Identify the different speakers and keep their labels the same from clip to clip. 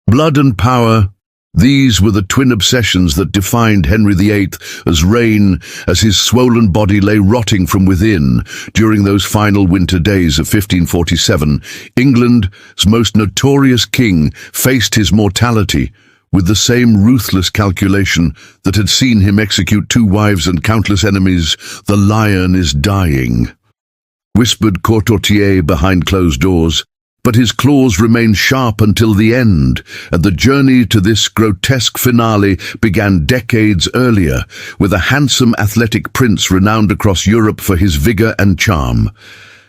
Speaker 1: Blood and power, these were the twin obsessions that defined Henry VIII's reign as his swollen body lay rotting from within. During those final winter days of 1547, England's most notorious king faced his mortality with the same ruthless calculation that had seen him execute 2 wives and countless enemies. "The lion is dying," whispered courtiers behind closed doors. But his claws remained sharp until the end, and the journey to this grotesque finale began decades earlier, with a handsome athletic prince renowned across Europe for his vigor and charm.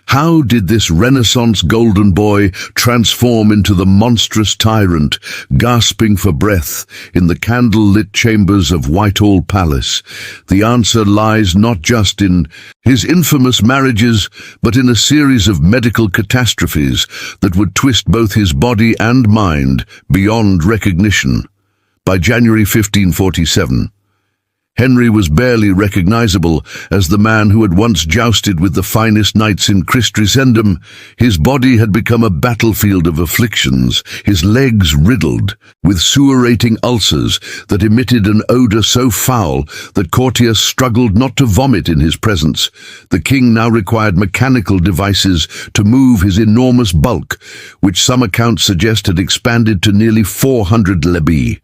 Speaker 1: How did this Renaissance golden boy transform into the monstrous tyrant, gasping for breath in the candle-lit chambers of Whitehall Palace? The answer lies not just in his infamous marriages, but in a series of medical catastrophes that would twist both his body and mind beyond recognition. By January 1547, Henry was barely recognizable as the man who had once jousted with the finest knights in Christendom. His body had become a battlefield of afflictions, his legs riddled with suurating ulcers that emitted an odor so foul that courtiers struggled not to vomit in his presence. The king now required mechanical devices to move his enormous bulk, which some accounts suggest had expanded to nearly 400 libbre.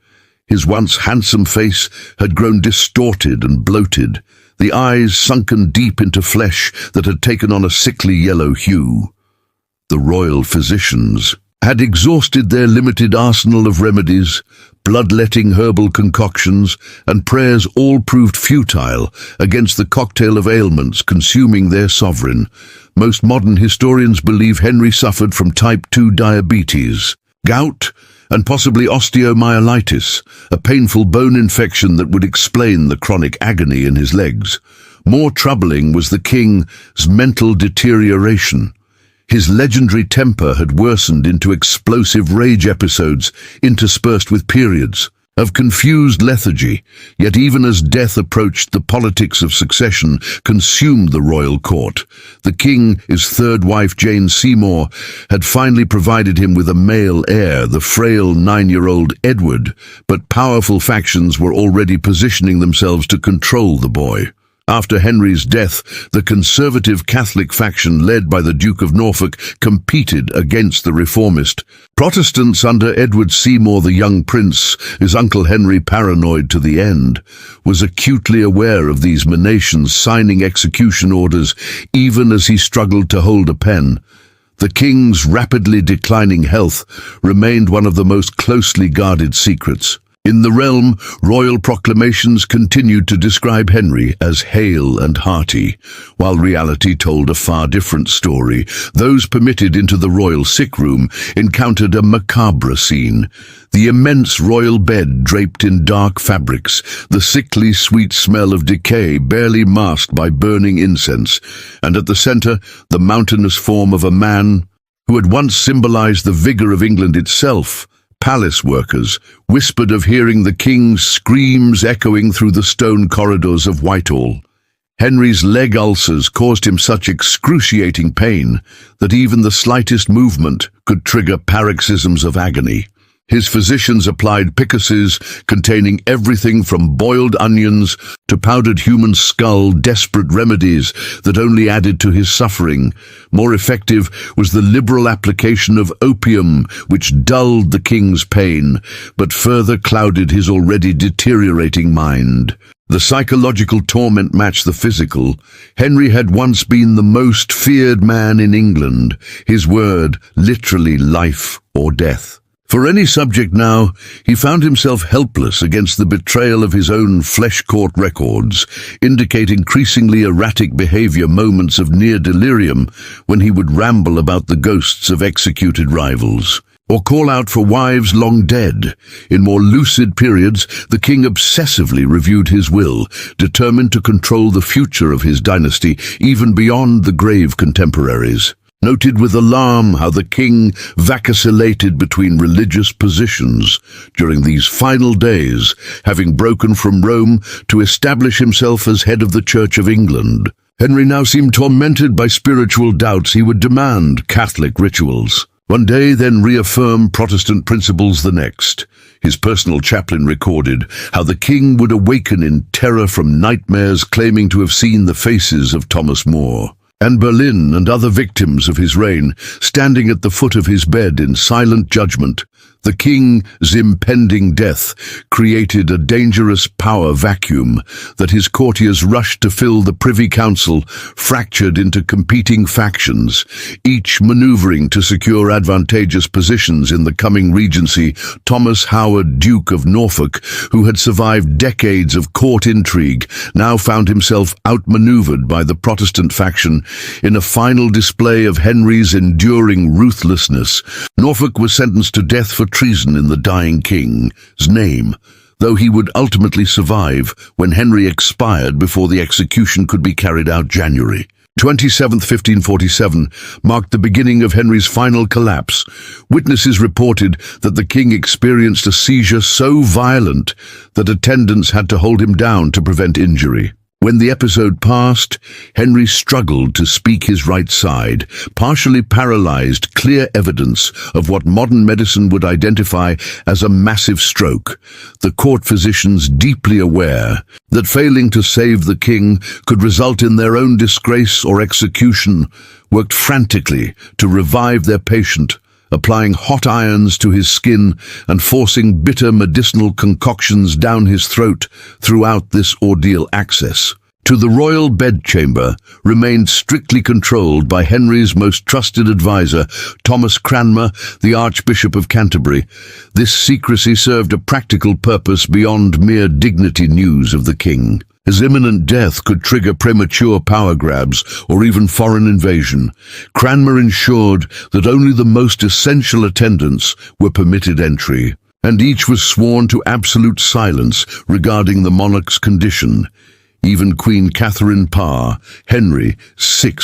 Speaker 1: His once handsome face had grown distorted and bloated, the eyes sunken deep into flesh that had taken on a sickly yellow hue. The royal physicians had exhausted their limited arsenal of remedies. Bloodletting herbal concoctions and prayers all proved futile against the cocktail of ailments consuming their sovereign. Most modern historians believe Henry suffered from type 2 diabetes, gout, and possibly osteomyelitis, a painful bone infection that would explain the chronic agony in his legs. More troubling was the king's mental deterioration. His legendary temper had worsened into explosive rage episodes interspersed with periods of confused lethargy. Yet even as death approached, the politics of succession consumed the royal court. The king's third wife, Jane Seymour, had finally provided him with a male heir, the frail 9-year-old Edward, but powerful factions were already positioning themselves to control the boy. After Henry's death, the conservative Catholic faction led by the Duke of Norfolk competed against the reformist Protestants under Edward Seymour. The young prince, his uncle Henry, paranoid to the end, was acutely aware of these machinations, signing execution orders even as he struggled to hold a pen. The king's rapidly declining health remained one of the most closely guarded secrets. In the realm, royal proclamations continued to describe Henry as hale and hearty, while reality told a far different story. Those permitted into the royal sick room encountered a macabre scene. The immense royal bed draped in dark fabrics, the sickly sweet smell of decay barely masked by burning incense, and at the center, the mountainous form of a man who had once symbolized the vigor of England itself. Palace workers whispered of hearing the king's screams echoing through the stone corridors of Whitehall. Henry's leg ulcers caused him such excruciating pain that even the slightest movement could trigger paroxysms of agony. His physicians applied piccases containing everything from boiled onions to powdered human skull, desperate remedies that only added to his suffering. More effective was the liberal application of opium, which dulled the king's pain, but further clouded his already deteriorating mind. The psychological torment matched the physical. Henry had once been the most feared man in England, his word literally life or death. For any subject now, he found himself helpless against the betrayal of his own flesh-court records, indicate increasingly erratic behavior, moments of near delirium when he would ramble about the ghosts of executed rivals, or call out for wives long dead. In more lucid periods, the king obsessively reviewed his will, determined to control the future of his dynasty, even beyond the grave contemporaries. Noted with alarm how the king vacillated between religious positions during these final days, having broken from Rome to establish himself as head of the Church of England. Henry now seemed tormented by spiritual doubts. He would demand Catholic rituals, One day then reaffirmed Protestant principles the next. His personal chaplain recorded how the king would awaken in terror from nightmares claiming to have seen the faces of Thomas More and Berlin and other victims of his reign standing at the foot of his bed in silent judgment. The king's impending death created a dangerous power vacuum that his courtiers rushed to fill. The Privy Council fractured into competing factions, each maneuvering to secure advantageous positions in the coming regency. Thomas Howard, Duke of Norfolk, who had survived decades of court intrigue, now found himself outmaneuvered by the Protestant faction in a final display of Henry's enduring ruthlessness. Norfolk was sentenced to death for treason in the dying king's name, though he would ultimately survive when Henry expired before the execution could be carried out. January 27, 1547, marked the beginning of Henry's final collapse. Witnesses reported that the king experienced a seizure so violent that attendants had to hold him down to prevent injury. When the episode passed, Henry struggled to speak his right side, partially paralyzed, clear evidence of what modern medicine would identify as a massive stroke. The court physicians, deeply aware that failing to save the king could result in their own disgrace or execution, worked frantically to revive their patient, applying hot irons to his skin and forcing bitter medicinal concoctions down his throat throughout this ordeal. Access to the royal bedchamber remained strictly controlled by Henry's most trusted advisor, Thomas Cranmer, the Archbishop of Canterbury. This secrecy served a practical purpose beyond mere dignity. News of the king, his imminent death, could trigger premature power grabs or even foreign invasion. Cranmer ensured that only the most essential attendants were permitted entry, and each was sworn to absolute silence regarding the monarch's condition. Even Queen Catherine Parr, Henry VI,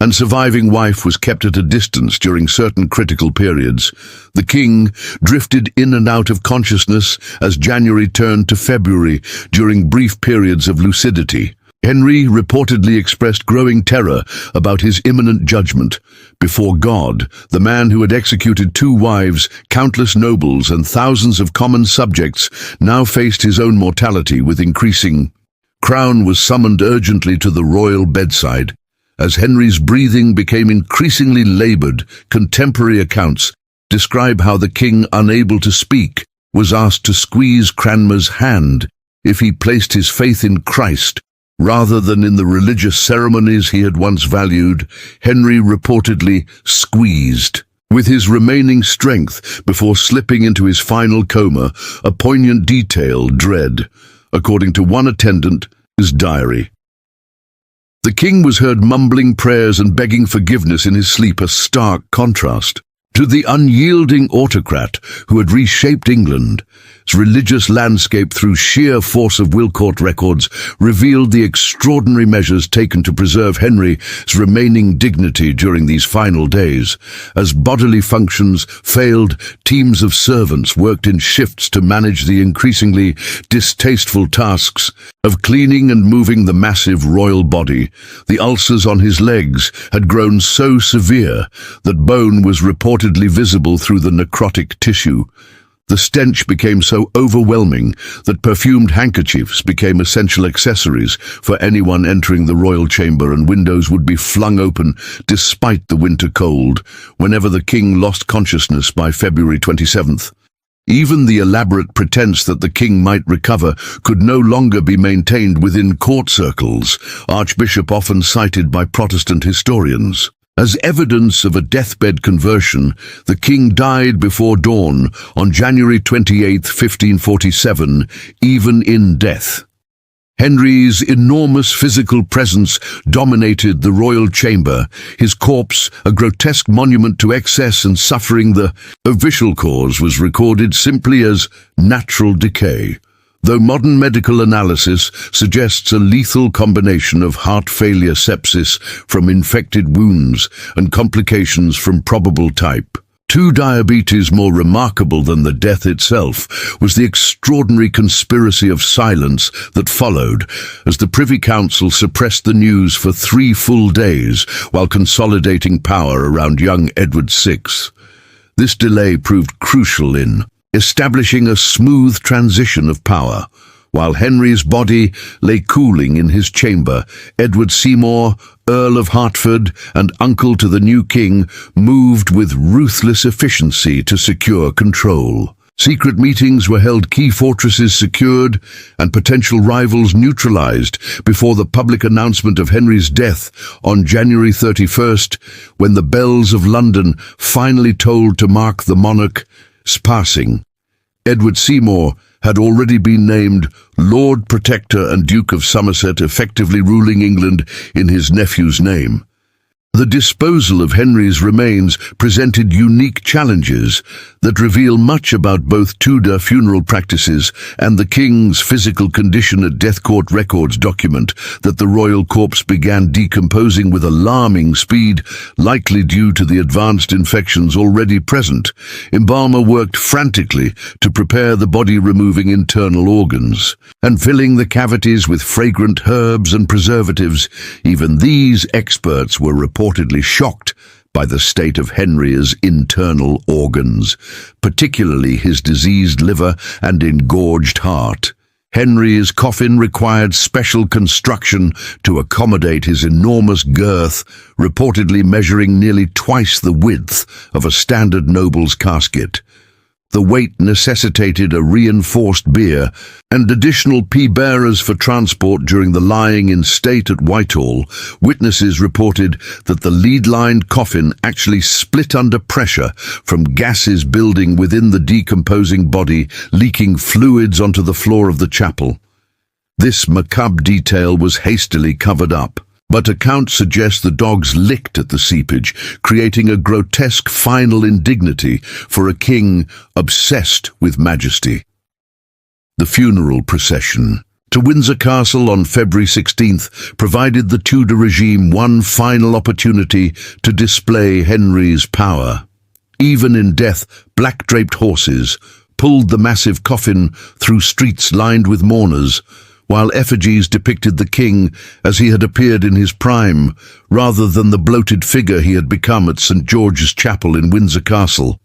Speaker 1: and surviving wife was kept at a distance during certain critical periods. The king drifted in and out of consciousness as January turned to February during brief periods of lucidity. Henry reportedly expressed growing terror about his imminent judgment. Before God, the man who had executed 2 wives, countless nobles, and thousands of common subjects now faced his own mortality with increasing. Crown was summoned urgently to the royal bedside. As Henry's breathing became increasingly labored, contemporary accounts describe how the king, unable to speak, was asked to squeeze Cranmer's hand if he placed his faith in Christ rather than in the religious ceremonies he had once valued. Henry reportedly squeezed with his remaining strength before slipping into his final coma, a poignant detail dread, according to one attendant, his diary. The king was heard mumbling prayers and begging forgiveness in his sleep, a stark contrast to the unyielding autocrat who had reshaped England's religious landscape through sheer force of will. Court records revealed the extraordinary measures taken to preserve Henry's remaining dignity during these final days. As bodily functions failed, teams of servants worked in shifts to manage the increasingly distasteful tasks of cleaning and moving the massive royal body. The ulcers on his legs had grown so severe that bone was reportedly visible through the necrotic tissue. The stench became so overwhelming that perfumed handkerchiefs became essential accessories for anyone entering the royal chamber, and windows would be flung open despite the winter cold whenever the king lost consciousness by February 27th. Even the elaborate pretense that the king might recover could no longer be maintained within court circles, Archbishop often cited by Protestant historians. As evidence of a deathbed conversion, the king died before dawn on January 28, 1547, even in death. Henry's enormous physical presence dominated the royal chamber, his corpse a grotesque monument to excess and suffering. The official cause was recorded simply as natural decay, though modern medical analysis suggests a lethal combination of heart failure, sepsis from infected wounds, and complications from probable type 2 diabetes. More remarkable than the death itself was the extraordinary conspiracy of silence that followed, as the Privy Council suppressed the news for 3 full days while consolidating power around young Edward VI. This delay proved crucial in establishing a smooth transition of power. While Henry's body lay cooling in his chamber, Edward Seymour, Earl of Hertford and uncle to the new king, moved with ruthless efficiency to secure control. Secret meetings were held, key fortresses secured, and potential rivals neutralized before the public announcement of Henry's death on January 31st, when the bells of London finally tolled to mark the monarch's passing. Edward Seymour had already been named Lord Protector and Duke of Somerset, effectively ruling England in his nephew's name. The disposal of Henry's remains presented unique challenges that reveal much about both Tudor funeral practices and the king's physical condition. A death court records document that the royal corpse began decomposing with alarming speed, likely due to the advanced infections already present. Embalmer worked frantically to prepare the body, removing internal organs and filling the cavities with fragrant herbs and preservatives. Even these experts were reportedly shocked by the state of Henry's internal organs, particularly his diseased liver and engorged heart. Henry's coffin required special construction to accommodate his enormous girth, reportedly measuring nearly twice the width of a standard noble's casket. The weight necessitated a reinforced bier and additional pea-bearers for transport during the lying in state at Whitehall. Witnesses reported that the lead-lined coffin actually split under pressure from gases building within the decomposing body, leaking fluids onto the floor of the chapel. This macabre detail was hastily covered up, but accounts suggest the dogs licked at the seepage, creating a grotesque final indignity for a king obsessed with majesty. The funeral procession to Windsor Castle on February 16th provided the Tudor regime one final opportunity to display Henry's power. Even in death, black-draped horses pulled the massive coffin through streets lined with mourners, while effigies depicted the king as he had appeared in his prime, rather than the bloated figure he had become at St. George's Chapel in Windsor Castle.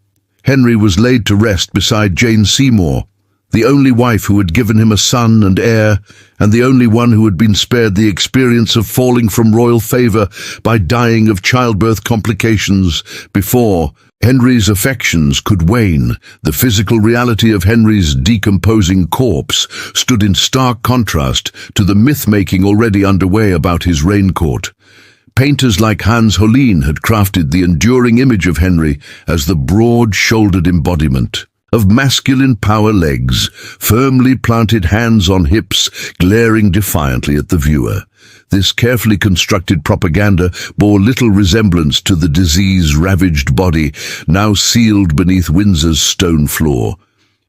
Speaker 1: Henry was laid to rest beside Jane Seymour, the only wife who had given him a son and heir, and the only one who had been spared the experience of falling from royal favour by dying of childbirth complications before Henry's affections could wane. The physical reality of Henry's decomposing corpse stood in stark contrast to the myth-making already underway about his reign court. Painters like Hans Hollein had crafted the enduring image of Henry as the broad-shouldered embodiment of masculine power, legs firmly planted, hands on hips, glaring defiantly at the viewer. This carefully constructed propaganda bore little resemblance to the disease-ravaged body now sealed beneath Windsor's stone floor.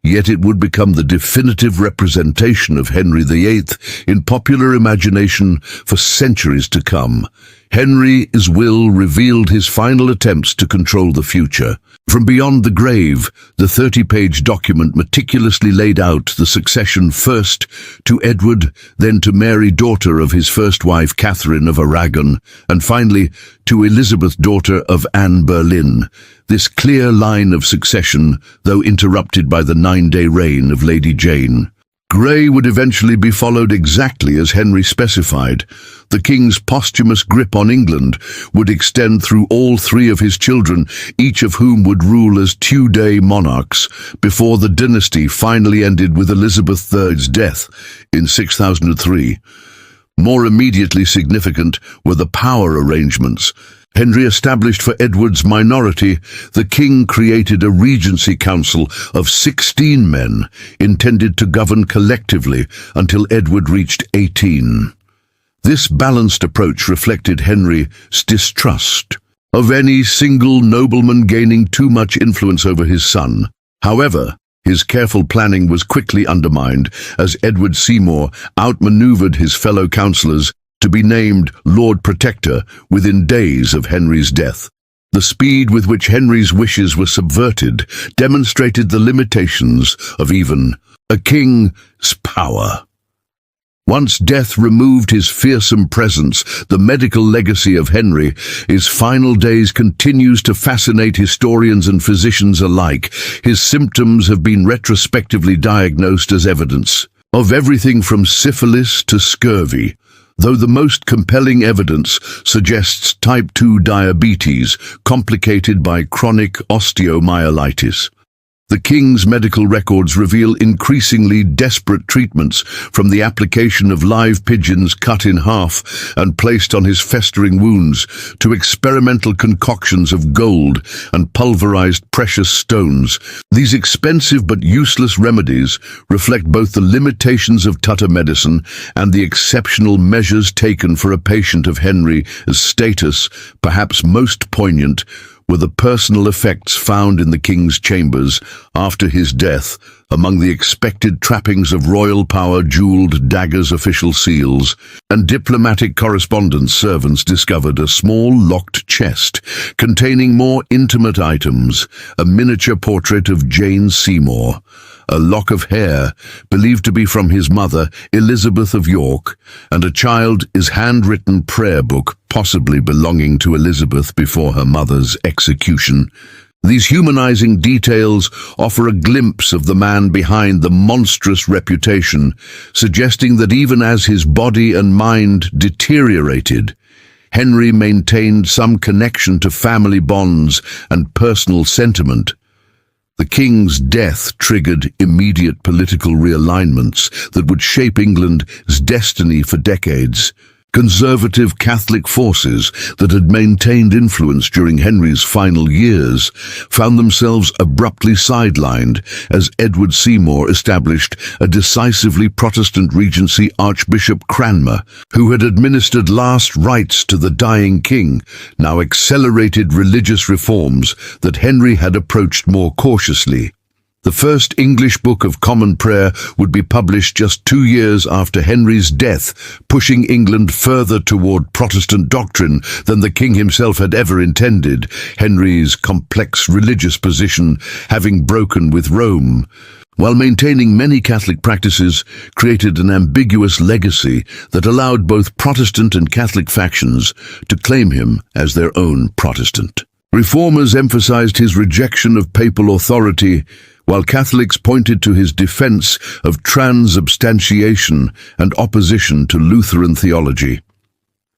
Speaker 1: Yet it would become the definitive representation of Henry VIII in popular imagination for centuries to come. Henry's will revealed his final attempts to control the future. From beyond the grave, the 30-page document meticulously laid out the succession, first to Edward, then to Mary, daughter of his first wife Catherine of Aragon, and finally to Elizabeth, daughter of Anne Boleyn. This clear line of succession, though interrupted by the 9-day reign of Lady Jane Grey, would eventually be followed exactly as Henry specified. The king's posthumous grip on England would extend through all three of his children, each of whom would rule as Tudor monarchs, before the dynasty finally ended with Elizabeth III's death in 6003. More immediately significant were the power arrangements. Henry established for Edward's minority, the king created a regency council of 16 men intended to govern collectively until Edward reached 18. This balanced approach reflected Henry's distrust of any single nobleman gaining too much influence over his son. However, his careful planning was quickly undermined as Edward Seymour outmaneuvered his fellow councillors to be named Lord Protector within days of Henry's death. The speed with which Henry's wishes were subverted demonstrated the limitations of even a king's power. Once death removed his fearsome presence, the medical legacy of Henry, his final days, continues to fascinate historians and physicians alike. His symptoms have been retrospectively diagnosed as evidence of everything from syphilis to scurvy, though the most compelling evidence suggests type 2 diabetes, complicated by chronic osteomyelitis. The king's medical records reveal increasingly desperate treatments, from the application of live pigeons cut in half and placed on his festering wounds, to experimental concoctions of gold and pulverized precious stones. These expensive but useless remedies reflect both the limitations of Tuttor medicine and the exceptional measures taken for a patient of Henry's status. Perhaps most poignant were the personal effects found in the king's chambers after his death. Among the expected trappings of royal power, jeweled daggers, official seals, and diplomatic correspondence, servants discovered a small locked chest containing more intimate items: a miniature portrait of Jane Seymour, a lock of hair believed to be from his mother, Elizabeth of York, and a child's handwritten prayer book, possibly belonging to Elizabeth before her mother's execution. These humanizing details offer a glimpse of the man behind the monstrous reputation, suggesting that even as his body and mind deteriorated, Henry maintained some connection to family bonds and personal sentiment. The king's death triggered immediate political realignments that would shape England's destiny for decades. Conservative Catholic forces that had maintained influence during Henry's final years found themselves abruptly sidelined as Edward Seymour established a decisively Protestant regency. Archbishop Cranmer, who had administered last rites to the dying king, now accelerated religious reforms that Henry had approached more cautiously. The first English Book of Common Prayer would be published just 2 years after Henry's death, pushing England further toward Protestant doctrine than the king himself had ever intended, Henry's complex religious position having broken with Rome, while maintaining many Catholic practices, created an ambiguous legacy that allowed both Protestant and Catholic factions to claim him as their own Protestant. Reformers emphasized his rejection of papal authority, while Catholics pointed to his defense of transubstantiation and opposition to Lutheran theology.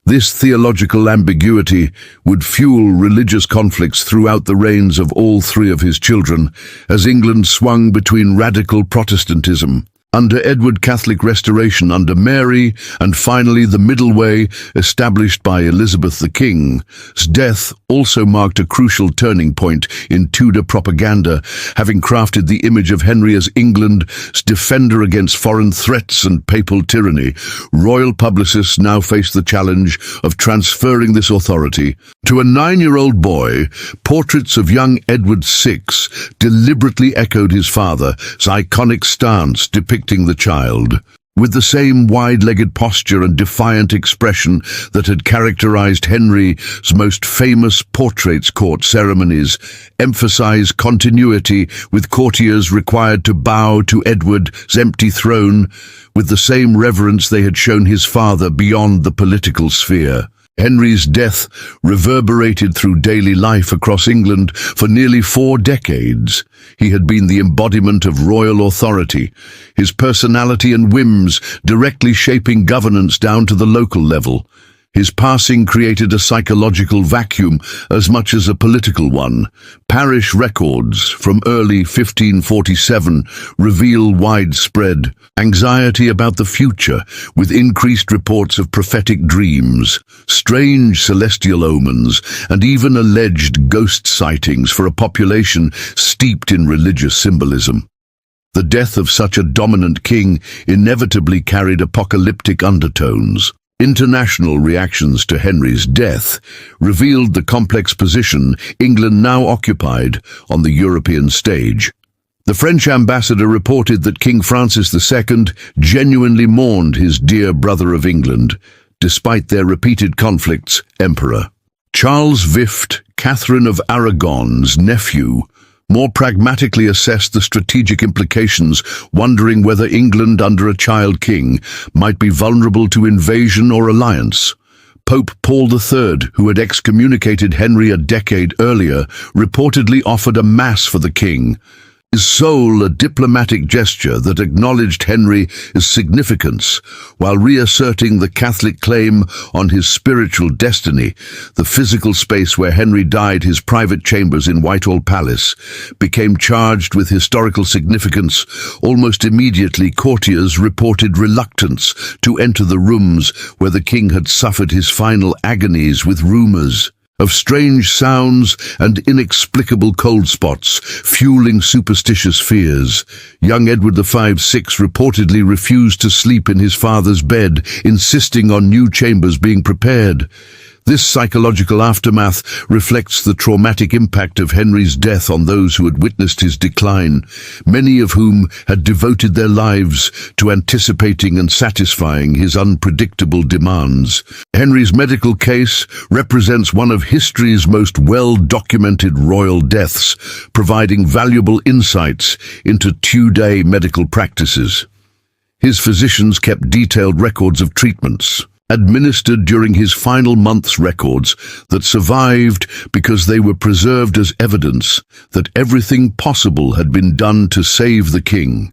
Speaker 1: This theological ambiguity would fuel religious conflicts throughout the reigns of all three of his children, as England swung between radical Protestantism under Edward, Catholic restoration under Mary, and finally the middle way established by Elizabeth. The king's death also marked a crucial turning point in Tudor propaganda, having crafted the image of Henry as England's defender against foreign threats and papal tyranny. Royal publicists now faced the challenge of transferring this authority to a 9-year-old boy. Portraits of young Edward VI deliberately echoed his father's iconic stance, depicting the child with the same wide-legged posture and defiant expression that had characterized Henry's most famous portraits. Court ceremonies emphasize continuity, with courtiers required to bow to Edward's empty throne with the same reverence they had shown his father beyond the political sphere. Henry's death reverberated through daily life across England for nearly 4 decades. He had been the embodiment of royal authority, his personality and whims directly shaping governance down to the local level. His passing created a psychological vacuum as much as a political one. Parish records from early 1547 reveal widespread anxiety about the future, with increased reports of prophetic dreams, strange celestial omens, and even alleged ghost sightings for a population steeped in religious symbolism. The death of such a dominant king inevitably carried apocalyptic undertones. International reactions to Henry's death revealed the complex position England now occupied on the European stage. The French ambassador reported that King Francis II genuinely mourned his dear brother of England, despite their repeated conflicts. Emperor Charles V, Catherine of Aragon's nephew, more pragmatically assessed the strategic implications, wondering whether England under a child king might be vulnerable to invasion or alliance. Pope Paul III, who had excommunicated Henry a decade earlier, reportedly offered a mass for the king, his sole a diplomatic gesture that acknowledged Henry's significance, while reasserting the Catholic claim on his spiritual destiny. The physical space where Henry died, his private chambers in Whitehall Palace, became charged with historical significance. Almost immediately, courtiers reported reluctance to enter the rooms where the king had suffered his final agonies, with rumors of strange sounds and inexplicable cold spots, fueling superstitious fears. Young Edward VI reportedly refused to sleep in his father's bed, insisting on new chambers being prepared. This psychological aftermath reflects the traumatic impact of Henry's death on those who had witnessed his decline, many of whom had devoted their lives to anticipating and satisfying his unpredictable demands. Henry's medical case represents one of history's most well-documented royal deaths, providing valuable insights into Tudor medical practices. His physicians kept detailed records of treatments administered during his final months, records that survived because they were preserved as evidence that everything possible had been done to save the king.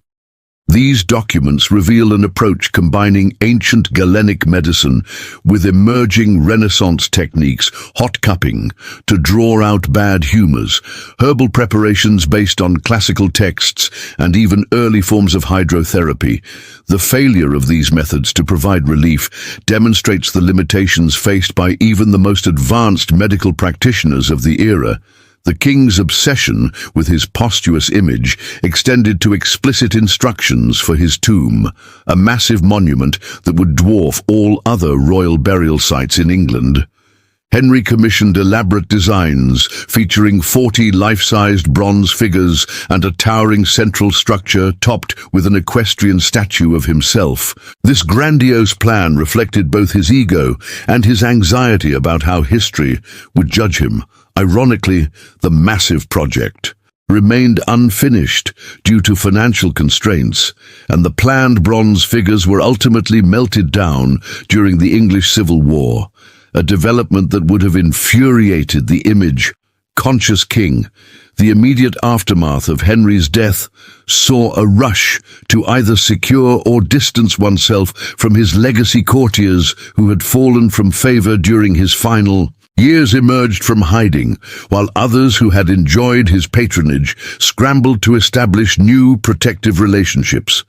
Speaker 1: These documents reveal an approach combining ancient Galenic medicine with emerging Renaissance techniques, hot cupping to draw out bad humors, herbal preparations based on classical texts, and even early forms of hydrotherapy. The failure of these methods to provide relief demonstrates the limitations faced by even the most advanced medical practitioners of the era. The king's obsession with his posthumous image extended to explicit instructions for his tomb, a massive monument that would dwarf all other royal burial sites in England. Henry commissioned elaborate designs featuring 40 life-sized bronze figures and a towering central structure topped with an equestrian statue of himself. This grandiose plan reflected both his ego and his anxiety about how history would judge him. Ironically, the massive project remained unfinished due to financial constraints, and the planned bronze figures were ultimately melted down during the English Civil War, a development that would have infuriated the image-conscious king. The immediate aftermath of Henry's death saw a rush to either secure or distance oneself from his legacy courtiers who had fallen from favor during his final years emerged from hiding, while others who had enjoyed his patronage scrambled to establish new protective relationships.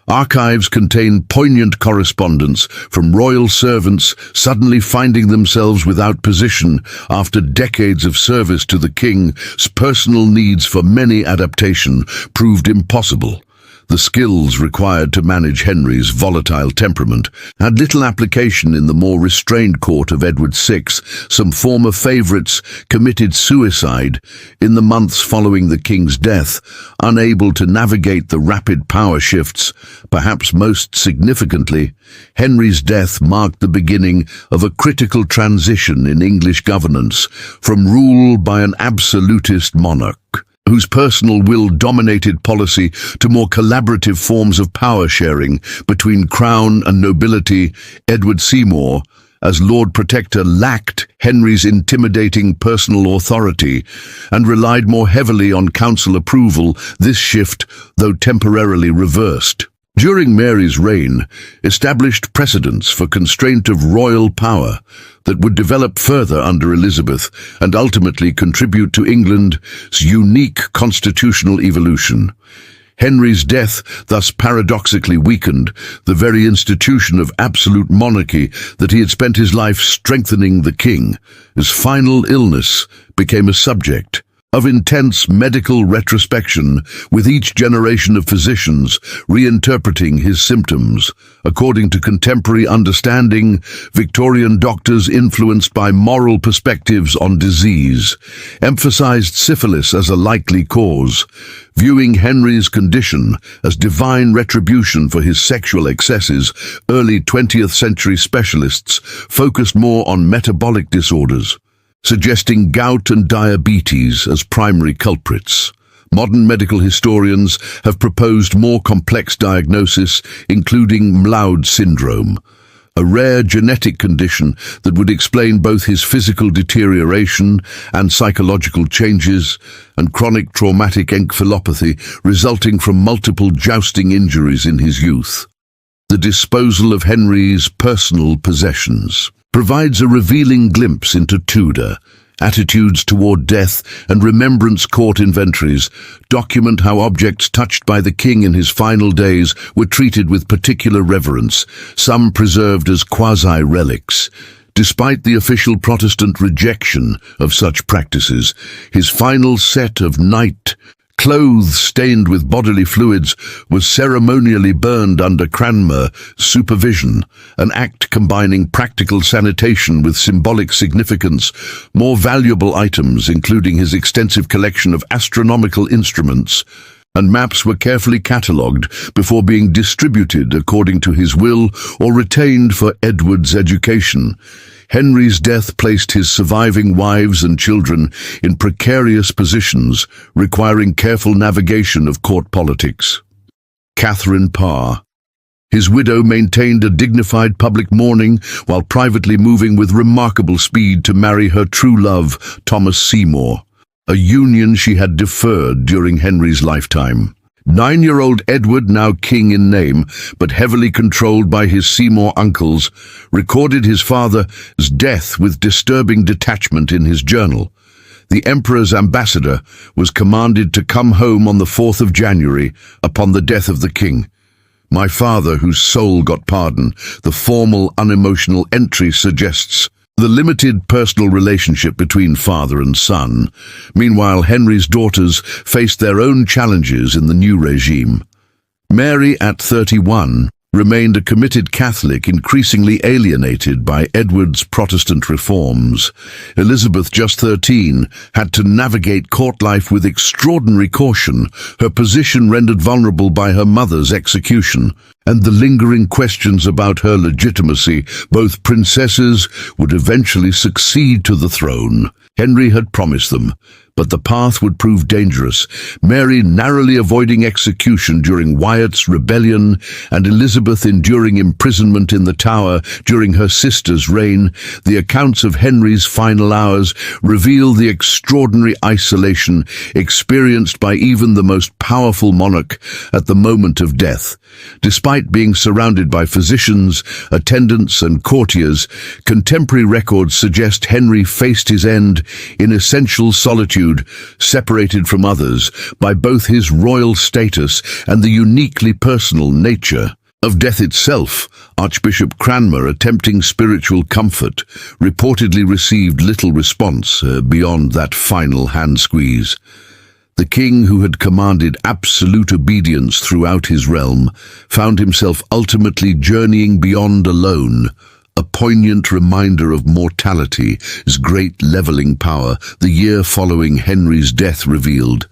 Speaker 1: Archives contain poignant correspondence from royal servants suddenly finding themselves without position after decades of service to the king's personal needs for many adaptation proved impossible. The skills required to manage Henry's volatile temperament had little application in the more restrained court of Edward VI. Some former favorites committed suicide in the months following the king's death, unable to navigate the rapid power shifts. Perhaps most significantly, Henry's death marked the beginning of a critical transition in English governance, from rule by an absolutist monarch whose personal will dominated policy to more collaborative forms of power sharing between crown and nobility. Edward Seymour, as Lord Protector, lacked Henry's intimidating personal authority and relied more heavily on council approval. This shift, though temporarily reversed during Mary's reign, established precedents for constraint of royal power that would develop further under Elizabeth and ultimately contribute to England's unique constitutional evolution. Henry's death thus paradoxically weakened the very institution of absolute monarchy that he had spent his life strengthening. The king, his final illness, became a subject of intense medical retrospection, with each generation of physicians reinterpreting his symptoms. According to contemporary understanding, Victorian doctors, influenced by moral perspectives on disease, emphasized syphilis as a likely cause, viewing Henry's condition as divine retribution for his sexual excesses. Early 20th century specialists focused more on metabolic disorders, suggesting gout and diabetes as primary culprits. Modern medical historians have proposed more complex diagnosis, including Mloud syndrome, a rare genetic condition that would explain both his physical deterioration and psychological changes, and chronic traumatic encephalopathy resulting from multiple jousting injuries in his youth. The disposal of Henry's personal possessions provides a revealing glimpse into Tudor attitudes toward death, and remembrance court inventories document how objects touched by the king in his final days were treated with particular reverence, some preserved as quasi-relics. Despite the official Protestant rejection of such practices, his final set of night clothes stained with bodily fluids was ceremonially burned under Cranmer supervision, an act combining practical sanitation with symbolic significance. More valuable items, including his extensive collection of astronomical instruments and maps, were carefully catalogued before being distributed according to his will or retained for Edward's education. Henry's death placed his surviving wives and children in precarious positions, requiring careful navigation of court politics. Catherine Parr. His widow maintained a dignified public mourning while privately moving with remarkable speed to marry her true love, Thomas Seymour, a union she had deferred during Henry's lifetime. 9-year-old Edward, now king in name, but heavily controlled by his Seymour uncles, recorded his father's death with disturbing detachment in his journal. The emperor's ambassador was commanded to come home on the 4th of January upon the death of the king. My father, whose soul got pardon, the formal, unemotional entry suggests the limited personal relationship between father and son. Meanwhile, Henry's daughters faced their own challenges in the new regime. Mary, at 31, remained a committed Catholic, increasingly alienated by Edward's Protestant reforms. Elizabeth, just 13, had to navigate court life with extraordinary caution, her position rendered vulnerable by her mother's execution, and the lingering questions about her legitimacy. Both princesses would eventually succeed to the throne. Henry had promised them, but the path would prove dangerous, Mary narrowly avoiding execution during Wyatt's rebellion, and Elizabeth enduring imprisonment in the Tower during her sister's reign. The accounts of Henry's final hours reveal the extraordinary isolation experienced by even the most powerful monarch at the moment of death. Despite being surrounded by physicians, attendants, and courtiers, contemporary records suggest Henry faced his end in essential solitude, separated from others by both his royal status and the uniquely personal nature of death itself. Archbishop Cranmer, attempting spiritual comfort, reportedly received little response beyond that final hand squeeze. The king, who had commanded absolute obedience throughout his realm, found himself ultimately journeying beyond alone, a poignant reminder of mortality's great leveling power. The year following Henry's death revealed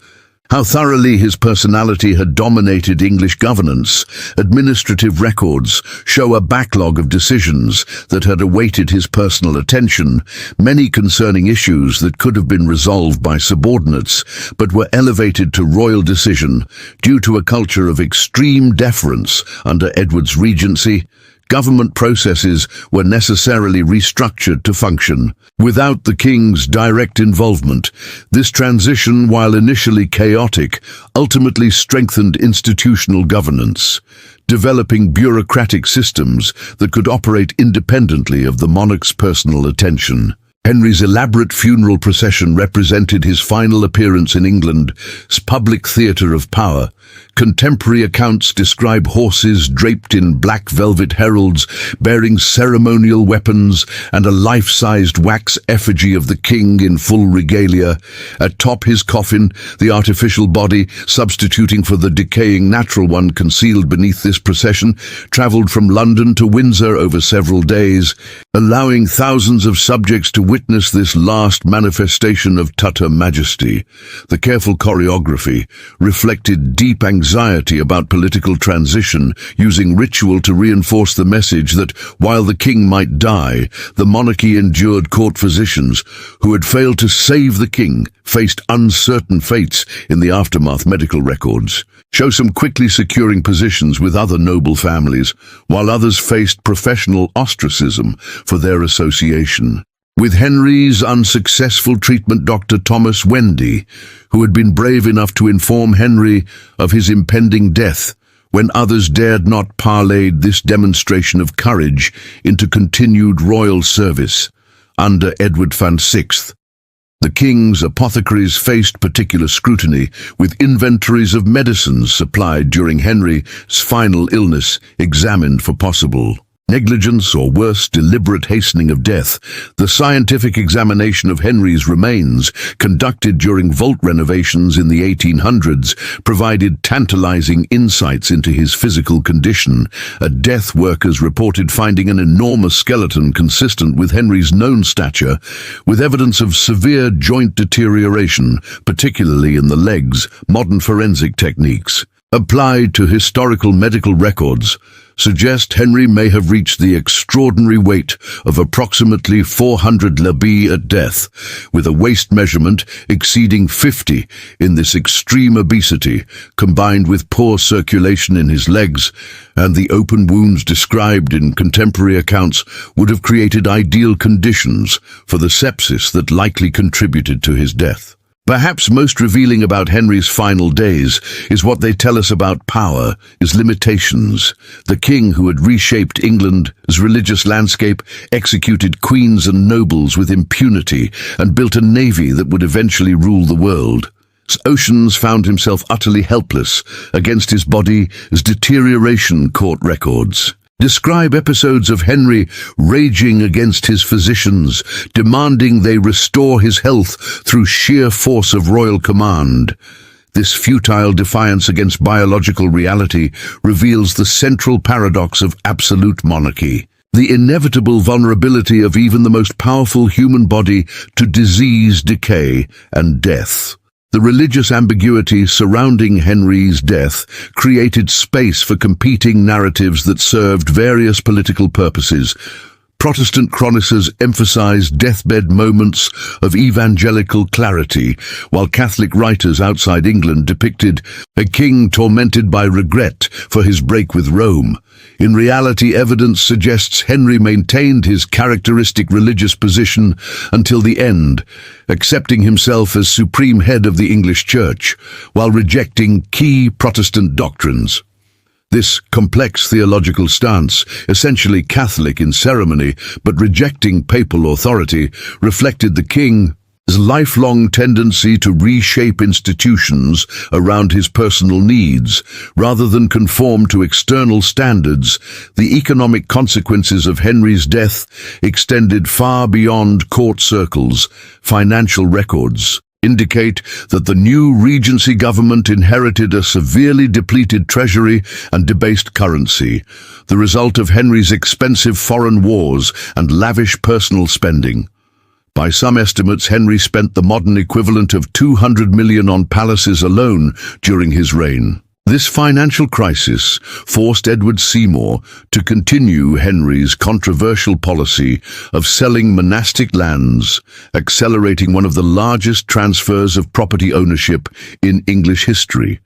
Speaker 1: how thoroughly his personality had dominated English governance. Administrative records show a backlog of decisions that had awaited his personal attention, many concerning issues that could have been resolved by subordinates, but were elevated to royal decision due to a culture of extreme deference under Edward's regency. Government processes were necessarily restructured to function without the king's direct involvement. This transition, while initially chaotic, ultimately strengthened institutional governance, developing bureaucratic systems that could operate independently of the monarch's personal attention. Henry's elaborate funeral procession represented his final appearance in England's public theatre of power. Contemporary accounts describe horses draped in black velvet heralds, bearing ceremonial weapons, and a life-sized wax effigy of the king in full regalia. Atop his coffin, the artificial body, substituting for the decaying natural one concealed beneath this procession, travelled from London to Windsor over several days, allowing thousands of subjects to witness this last manifestation of Tutter majesty. The careful choreography reflected deep anxiety about political transition, using ritual to reinforce the message that, while the king might die, the monarchy endured. Court physicians who had failed to save the king faced uncertain fates in the aftermath. Medical records show some quickly securing positions with other noble families, while others faced professional ostracism for their association. With Henry's unsuccessful treatment, Dr. Thomas Wendy, who had been brave enough to inform Henry of his impending death, when others dared not, parlayed this demonstration of courage into continued royal service. Under Edward VI, the king's apothecaries faced particular scrutiny, with inventories of medicines supplied during Henry's final illness examined for possible negligence or worse, deliberate hastening of death. The scientific examination of Henry's remains, conducted during vault renovations in the 1800s, provided tantalizing insights into his physical condition. Death workers reported finding an enormous skeleton consistent with Henry's known stature, with evidence of severe joint deterioration, particularly in the legs. Modern forensic techniques, applied to historical medical records, suggest Henry may have reached the extraordinary weight of approximately 400 lb at death, with a waist measurement exceeding 50. In this extreme obesity, combined with poor circulation in his legs and the open wounds described in contemporary accounts, would have created ideal conditions for the sepsis that likely contributed to his death. Perhaps most revealing about Henry's final days is what they tell us about power, his limitations. The king, who had reshaped England's religious landscape, executed queens and nobles with impunity, and built a navy that would eventually rule the world. Oceans found himself utterly helpless against his body's deterioration. Court records describe episodes of Henry raging against his physicians, demanding they restore his health through sheer force of royal command. This futile defiance against biological reality reveals the central paradox of absolute monarchy: the inevitable vulnerability of even the most powerful human body to disease, decay, and death. The religious ambiguity surrounding Henry's death created space for competing narratives that served various political purposes. Protestant chroniclers emphasized deathbed moments of evangelical clarity, while Catholic writers outside England depicted a king tormented by regret for his break with Rome. In reality, evidence suggests Henry maintained his characteristic religious position until the end, accepting himself as supreme head of the English Church, while rejecting key Protestant doctrines. This complex theological stance, essentially Catholic in ceremony but rejecting papal authority, reflected the king's lifelong tendency to reshape institutions around his personal needs, rather than conform to external standards. The economic consequences of Henry's death extended far beyond court circles. Financial records indicate that the new Regency government inherited a severely depleted treasury and debased currency, the result of Henry's expensive foreign wars and lavish personal spending. By some estimates, Henry spent the modern equivalent of 200 million on palaces alone during his reign. This financial crisis forced Edward Seymour to continue Henry's controversial policy of selling monastic lands, accelerating one of the largest transfers of property ownership in English history.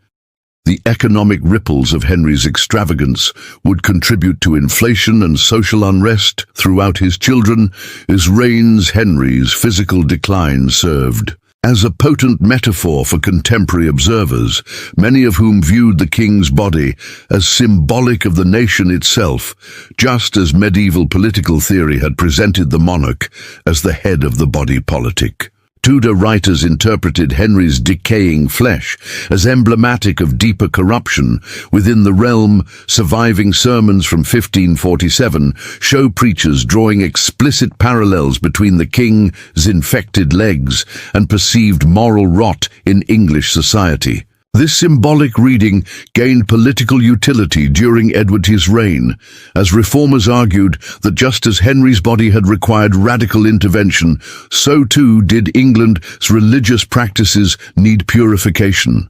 Speaker 1: The economic ripples of Henry's extravagance would contribute to inflation and social unrest throughout his children's reigns. Henry's physical decline served as a potent metaphor for contemporary observers, many of whom viewed the king's body as symbolic of the nation itself, just as medieval political theory had presented the monarch as the head of the body politic. Tudor writers interpreted Henry's decaying flesh as emblematic of deeper corruption within the realm. Surviving sermons from 1547 show preachers drawing explicit parallels between the king's infected legs and perceived moral rot in English society. This symbolic reading gained political utility during Edward's reign, as reformers argued that just as Henry's body had required radical intervention, so too did England's religious practices need purification.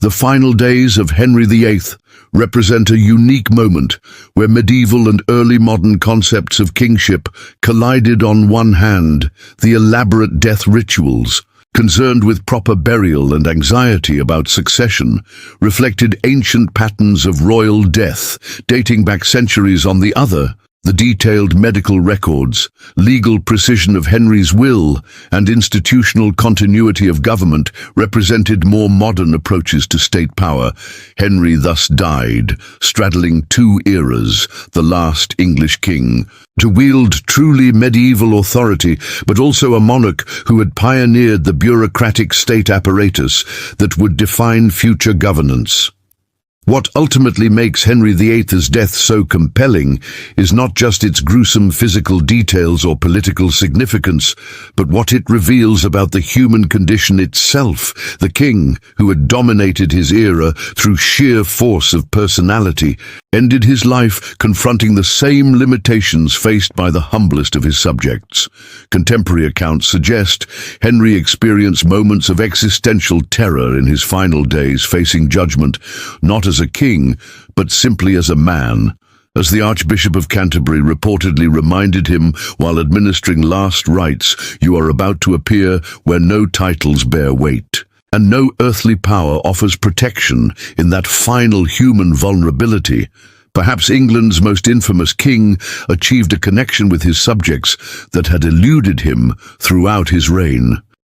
Speaker 1: The final days of Henry VIII represent a unique moment where medieval and early modern concepts of kingship collided. On one hand, the elaborate death rituals, concerned with proper burial and anxiety about succession, reflected ancient patterns of royal death dating back centuries. On the other, the detailed medical records, legal precision of Henry's will, and institutional continuity of government represented more modern approaches to state power. Henry thus died, straddling two eras, the last English king, to wield truly medieval authority, but also a monarch who had pioneered the bureaucratic state apparatus that would define future governance. What ultimately makes Henry VIII's death so compelling is not just its gruesome physical details or political significance, but what it reveals about the human condition itself. The king, who had dominated his era through sheer force of personality, ended his life confronting the same limitations faced by the humblest of his subjects. Contemporary accounts suggest Henry experienced moments of existential terror in his final days, facing judgment, not as a king, but simply as a man, as the Archbishop of Canterbury reportedly reminded him while administering last rites, "You are about to appear where no titles bear weight, and no earthly power offers protection in that final human vulnerability." Perhaps England's most infamous king achieved a connection with his subjects that had eluded him throughout his reign.